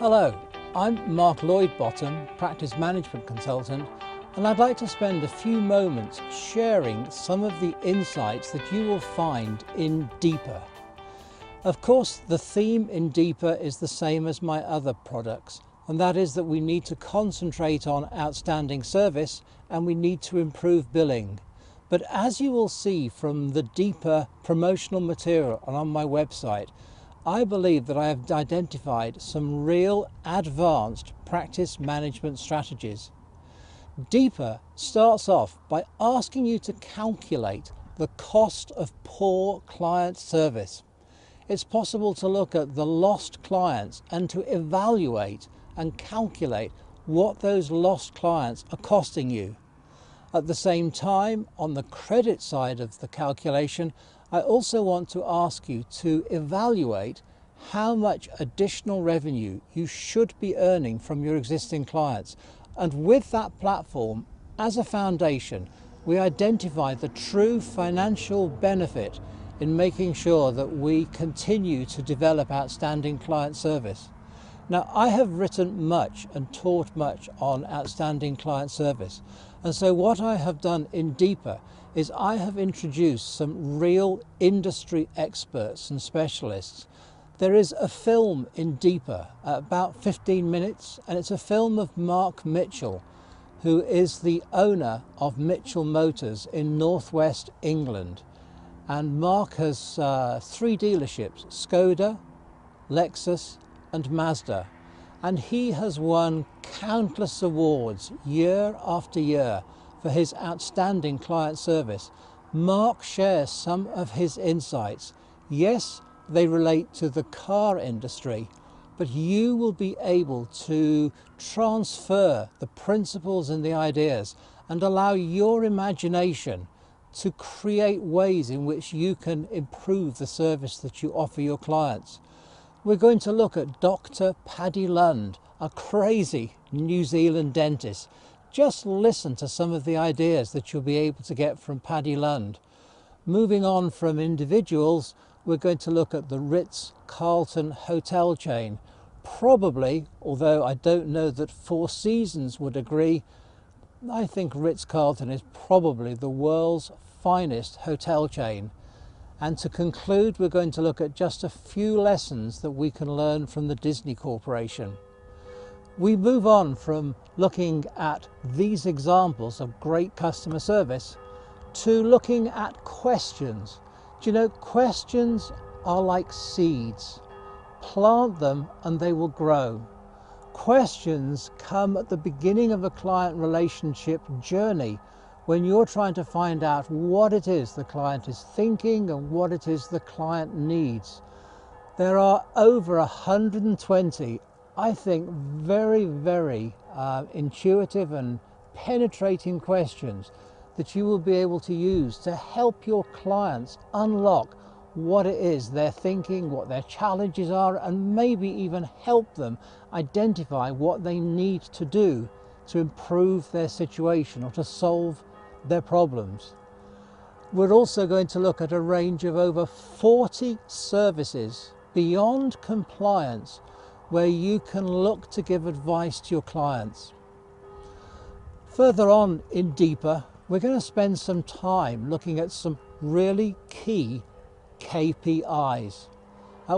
Hello, I'm Mark Lloydbottom, Practice Management Consultant, and I'd like to spend a few moments sharing some of the insights that you will find in Deeper. Of course, the theme in Deeper is the same as my other products, and that is that we need to concentrate on outstanding service and we need to improve billing. But as you will see from the Deeper promotional material on my website, I believe that I have identified some real advanced practice management strategies. Deeper starts off by asking you to calculate the cost of poor client service. It's possible to look at the lost clients and to evaluate and calculate what those lost clients are costing you. At the same time, on the credit side of the calculation, I also want to ask you to evaluate how much additional revenue you should be earning from your existing clients. And with that platform as a foundation, we identify the true financial benefit in making sure that we continue to develop outstanding client service. Now, I have written much and taught much on outstanding client service. And so what I have done in Deeper is I have introduced some real industry experts and specialists. There is a film in Deeper, about 15 minutes, and it's a film of Mark Mitchell, who is the owner of Mitchell Motors in northwest England. And Mark has 3 dealerships, Skoda, Lexus and Mazda, and he has won countless awards year after year for his outstanding client service. Mark shares some of his insights. Yes, they relate to the car industry, but you will be able to transfer the principles and the ideas and allow your imagination to create ways in which you can improve the service that you offer your clients. We're going to look at Dr. Paddy Lund, a crazy New Zealand dentist. Just listen to some of the ideas that you'll be able to get from Paddy Lund. Moving on from individuals, we're going to look at the Ritz-Carlton hotel chain. Probably, although I don't know that Four Seasons would agree, I think Ritz-Carlton is probably the world's finest hotel chain. And to conclude, we're going to look at just a few lessons that we can learn from the Disney Corporation. We move on from looking at these examples of great customer service to looking at questions. Do you know, questions are like seeds. Plant them and they will grow. Questions come at the beginning of a client relationship journey when you're trying to find out what it is the client is thinking and what it is the client needs. There are over 120, I think, very intuitive and penetrating questions that you will be able to use to help your clients unlock what it is they're thinking, what their challenges are, and maybe even help them identify what they need to do to improve their situation or to solve their problems. We're also going to look at a range of over 40 services beyond compliance where you can look to give advice to your clients. Further on in Deeper, we're going to spend some time looking at some really key KPIs.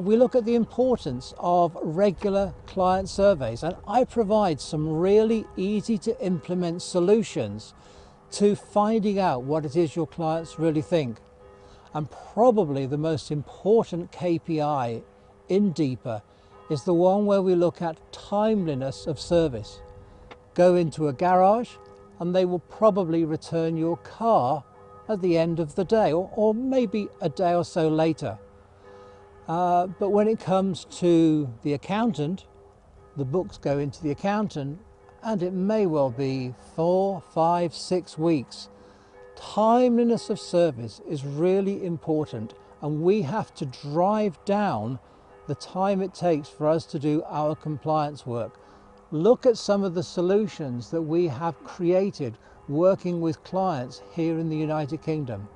We look at the importance of regular client surveys, and I provide some really easy to implement solutions to finding out what it is your clients really think. And probably the most important KPI in Deeper is the one where we look at timeliness of service. Go into a garage and they will probably return your car at the end of the day, or maybe a day or so later. But when it comes to the accountant, the books go into the accountant and it may well be 4, 5, 6 weeks. Timeliness of service is really important, and we have to drive down the time it takes for us to do our compliance work. Look at some of the solutions that we have created working with clients here in the United Kingdom.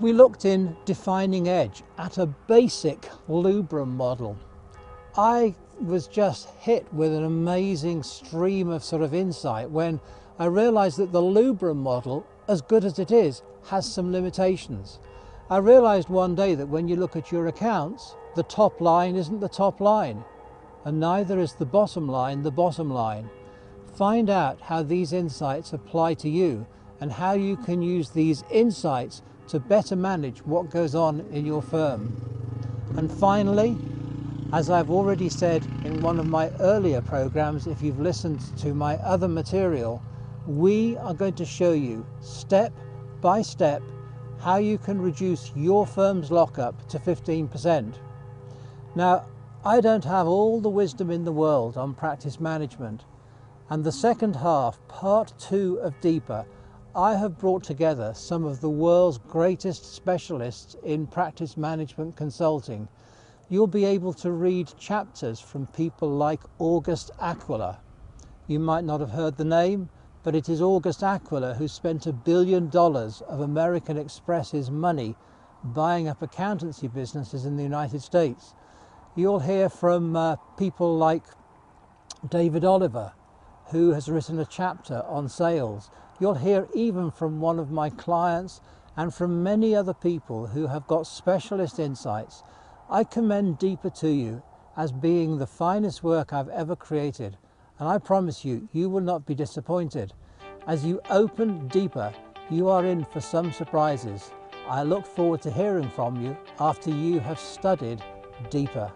We looked in Defining Edge at a basic Lubrum model. I was just hit with an amazing stream of sort of insight when I realized that the Lubra model, as good as it is, has some limitations. I realized one day that when you look at your accounts, the top line isn't the top line, and neither is the bottom line the bottom line. Find out how these insights apply to you and how you can use these insights to better manage what goes on in your firm. And finally, as I've already said in one of my earlier programs, if you've listened to my other material, we are going to show you step by step how you can reduce your firm's lockup to 15%. Now, I don't have all the wisdom in the world on practice management, and the second half, part 2 of Deeper, I have brought together some of the world's greatest specialists in practice management consulting. You'll be able to read chapters from people like August Aquila. You might not have heard the name, but it is August Aquila who spent $1 billion of American Express's money buying up accountancy businesses in the United States. You'll hear from people like David Oliver, who has written a chapter on sales. You'll hear even from one of my clients and from many other people who have got specialist insights. I commend Deeper to you as being the finest work I've ever created, and I promise you, you will not be disappointed. As you open Deeper, you are in for some surprises. I look forward to hearing from you after you have studied Deeper.